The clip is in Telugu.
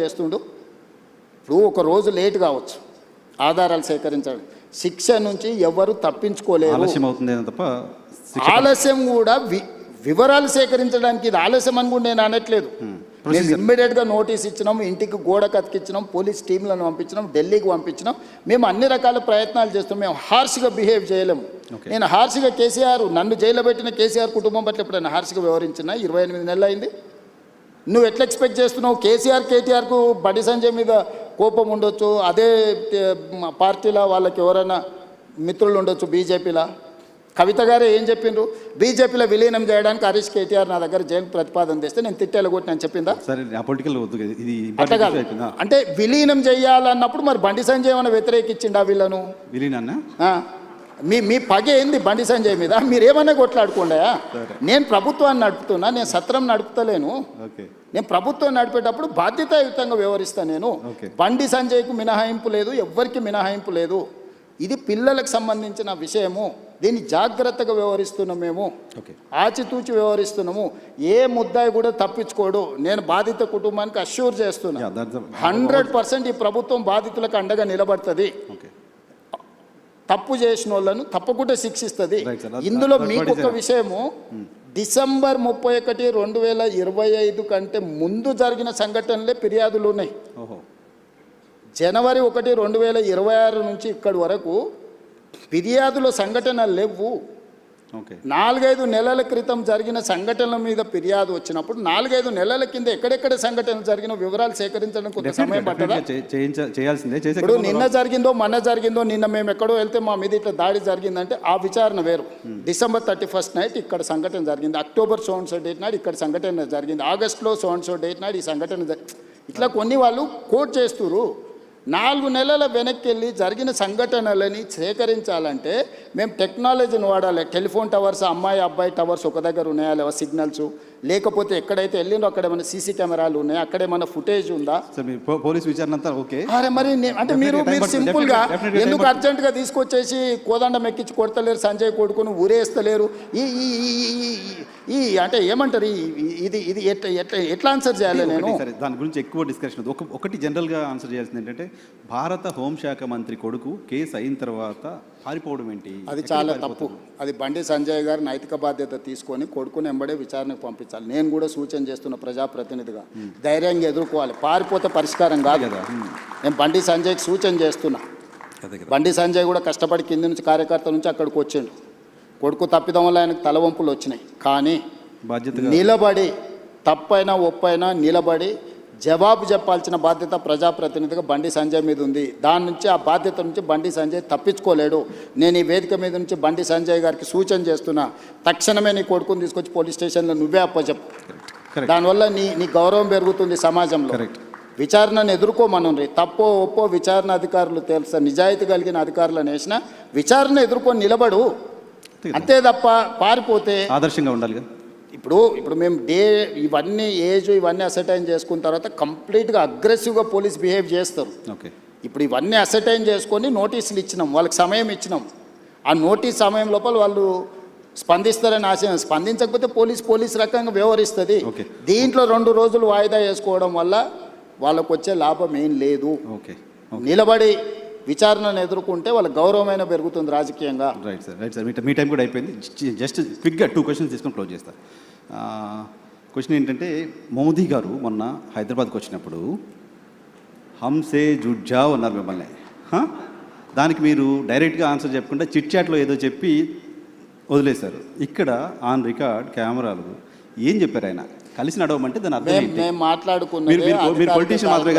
చేస్తుండు. ఇప్పుడు ఒక రోజు లేట్ కావచ్చు ఆధారాలు సేకరించడం, శిక్ష నుంచి ఎవరు తప్పించుకోలేరు. ఆలస్యం కూడా వివరాలు సేకరించడానికి ఇది ఆలస్యం అని కూడా నేను అనట్లేదు. మేము ఇమ్మీడియట్గా నోటీస్ ఇచ్చినాం, ఇంటికి గోడ కతికిచ్చినాం, పోలీస్ టీంలను పంపించినాం, ఢిల్లీకి పంపించినాం. మేము అన్ని రకాల ప్రయత్నాలు చేస్తాం. మేము హార్ష్గా బిహేవ్ చేయలేము. నేను హార్ష్గా నన్ను జైల్లో పెట్టిన కేసీఆర్ కుటుంబం పట్ల ఎప్పుడైనా హార్ష్గా వ్యవహరించిన 28 నెలలు అయింది. నువ్వు ఎట్లా ఎక్స్పెక్ట్ చేస్తున్నావు? కేటీఆర్కు బండి సంజయ్ మీద కోపం ఉండొచ్చు, అదే పార్టీలో వాళ్ళకి ఎవరైనా మిత్రులు ఉండొచ్చు, బీజేపీలో. కవిత గారే ఏం చెప్పిండ్రు? బీజేపీలో విలీనం చేయడానికి హరీష్ కేటీఆర్ నా దగ్గర జైలు ప్రతిపాదన తెస్తే నేను తిట్టేలా కొట్టి నేను చెప్పిందా? అంటే విలీనం చేయాలన్నప్పుడు మరి బండి సంజయ్ ఏమైనా వ్యతిరేకించిండా వీళ్ళను? మీ పగ ఏంది బండి సంజయ్ మీద? మీరేమన్నా కొట్లాడుకోండా? నేను ప్రభుత్వాన్ని నడుపుతున్నా, నేను సత్రం నడుపుతలేను. నేను ప్రభుత్వం నడిపేటప్పుడు బాధ్యతాయుతంగా వ్యవహరిస్తాను. నేను బండి సంజయ్కు మినహాయింపు లేదు, ఎవ్వరికి మినహాయింపు లేదు. ఇది పిల్లలకు సంబంధించిన విషయము. దీన్ని జాగ్రత్తగా వ్యవహరిస్తున్నాం, మేము ఆచితూచి వ్యవహరిస్తున్నాము. ఏ ముద్దాయి కూడా తప్పించుకోడు. నేను బాధిత కుటుంబానికి అష్యూర్ చేస్తున్నా, 100% ఈ ప్రభుత్వం బాధితులకు అండగా నిలబడుతుంది. తప్పు చేసిన వాళ్ళను తప్పకుండా శిక్షిస్తుంది. ఇందులో మీకు ఒక విషయము, డిసెంబర్ 31, 2025 కంటే ముందు జరిగిన సంఘటనలే ఫిర్యాదులు ఉన్నాయి. జనవరి 1, 2026 నుంచి ఇక్కడి వరకు ఫిర్యాదుల సంఘటనలు లేవు. 4-5 నెలల క్రితం జరిగిన సంఘటనల మీద ఫిర్యాదు వచ్చినప్పుడు 4-5 నెలల కింద ఎక్కడెక్కడ సంఘటనలు జరిగిన వివరాలు సేకరించడం కొంత సమయం పట్టదా? ఇప్పుడు నిన్న జరిగిందో మొన్న జరిగిందో, నిన్న మేము ఎక్కడో వెళ్తే మా మీద ఇట్లా దాడి జరిగిందంటే ఆ విచారణ వేరు. డిసెంబర్ 31 నైట్ ఇక్కడ సంఘటన జరిగింది, October so and so date నాడు ఇక్కడ సంఘటన జరిగింది, ఆగస్టులో సో అండ్ సో డేట్ నాడు ఈ సంఘటన ఇట్లా కొన్ని వాళ్ళు కోట్ చేస్తున్నారు. 4 నెలల వెనక్కి వెళ్ళి జరిగిన సంఘటనలని సేకరించాలంటే మేము టెక్నాలజీని వాడాలి. టెలిఫోన్ టవర్స్, అమ్మాయి అబ్బాయి టవర్స్ ఒక దగ్గర ఉన్నాయా లేవా, సిగ్నల్స్, లేకపోతే ఎక్కడైతే వెళ్ళిందో అక్కడ ఏమైనా సీసీ కెమెరాలు ఉన్నాయా, అక్కడ ఏమైనా ఫుటేజ్ ఉందా? పోలీస్ విచారణ అంతా ఓకే. అరే మరి అంటే మీరు సింపుల్గా ఎందుకు అర్జెంటుగా తీసుకొచ్చేసి కోదండం ఎక్కించి కొడతలేరు, సంజయ్ కొడుకును ఊరేస్తలేరు? ఈ అంటే ఏమంటారు, ఇది ఇది ఎట్లా ఆన్సర్ చేయాలి? నేను దాని గురించి ఎక్కువ డిస్కషన్ ఒకటి జనరల్గా ఆన్సర్ చేయాల్సింది ఏంటంటే, భారత హోంశాఖ మంత్రి కొడుకు కేసు అయిన తర్వాత పారిపోవడం ఏంటి? అది చాలా తప్పు. అది బండి సంజయ్ గారు నైతిక బాధ్యత తీసుకొని కొడుకుని ఎంబడే విచారణకు పంపించాలి. నేను కూడా సూచన చేస్తున్న ప్రజాప్రతినిధిగా ధైర్యంగా ఎదుర్కోవాలి. పారిపోతే పరిష్కారం కాదు కదా. నేను బండి సంజయ్కి సూచన చేస్తున్నా. బండి సంజయ్ కూడా కష్టపడి కింది నుంచి కార్యకర్త నుంచి అక్కడికి వచ్చిండు. కొడుకు తప్పిదం వల్ల ఆయనకు తలవంపులు వచ్చినాయి. కానీ నిలబడి తప్పైనా ఒప్పైనా నిలబడి జవాబు చెప్పాల్సిన బాధ్యత ప్రజాప్రతినిధిగా బండి సంజయ్ మీద ఉంది. దాని నుంచి ఆ బాధ్యత నుంచి బండి సంజయ్ తప్పించుకోలేడు. నేను ఈ వేదిక మీద నుంచి బండి సంజయ్ గారికి సూచన చేస్తున్నా, తక్షణమే నీ కొడుకుని తీసుకొచ్చి పోలీస్ స్టేషన్లో నువ్వే అప్పచెప్పు. దానివల్ల నీ గౌరవం పెరుగుతుంది సమాజంలో. విచారణను ఎదుర్కోమనుండ్రి. తప్పో ఒప్పో విచారణ అధికారులు తెలుసా, నిజాయితీ కలిగిన అధికారులను వేసిన విచారణ ఎదుర్కొని నిలబడు, అంతే తప్ప పారిపోతే ఆదర్శంగా ఉండాలి. ఇప్పుడు మేము ఇవన్నీ ఇవన్నీ అసర్టైన్ చేసుకున్న తర్వాత కంప్లీట్గా అగ్రెసివ్గా పోలీస్ బిహేవ్ చేస్తారు. ఇప్పుడు ఇవన్నీ అసర్టైన్ చేసుకొని నోటీసులు ఇచ్చినాం, వాళ్ళకి సమయం ఇచ్చినాం. ఆ నోటీస్ సమయం లోపల వాళ్ళు స్పందిస్తారని ఆశయం. స్పందించకపోతే పోలీస్ రకంగా వ్యవహరిస్తుంది. దీంట్లో 2 రోజులు వాయిదా వేసుకోవడం వల్ల వాళ్ళకు వచ్చే లాభం ఏం లేదు. నిలబడి విచారణను ఎదుర్కొంటే వాళ్ళ గౌరవమైన పెరుగుతుంది రాజకీయంగా. Right sir. మీ టైం కూడా అయిపోయింది. జస్ట్ క్విక్గా 2 క్వశ్చన్స్ తీసుకొని క్లోజ్ చేస్తారు. క్వశ్చన్ ఏంటంటే, మోదీ గారు మొన్న హైదరాబాద్కి వచ్చినప్పుడు హంసే జుడ్జావ్ అన్నారు మిమ్మల్ని. దానికి మీరు డైరెక్ట్గా ఆన్సర్ చెప్పకుండా చిట్ చాట్లో ఏదో చెప్పి వదిలేశారు. ఇక్కడ ఆన్ రికార్డ్ కెమెరాలు ఏం చెప్పారు? ఆయన కలిసి నడవమంటే దాని అర్థం మేము మాట్లాడుకున్నాం. మీరు పొలిటీషియన్ మాత్రమే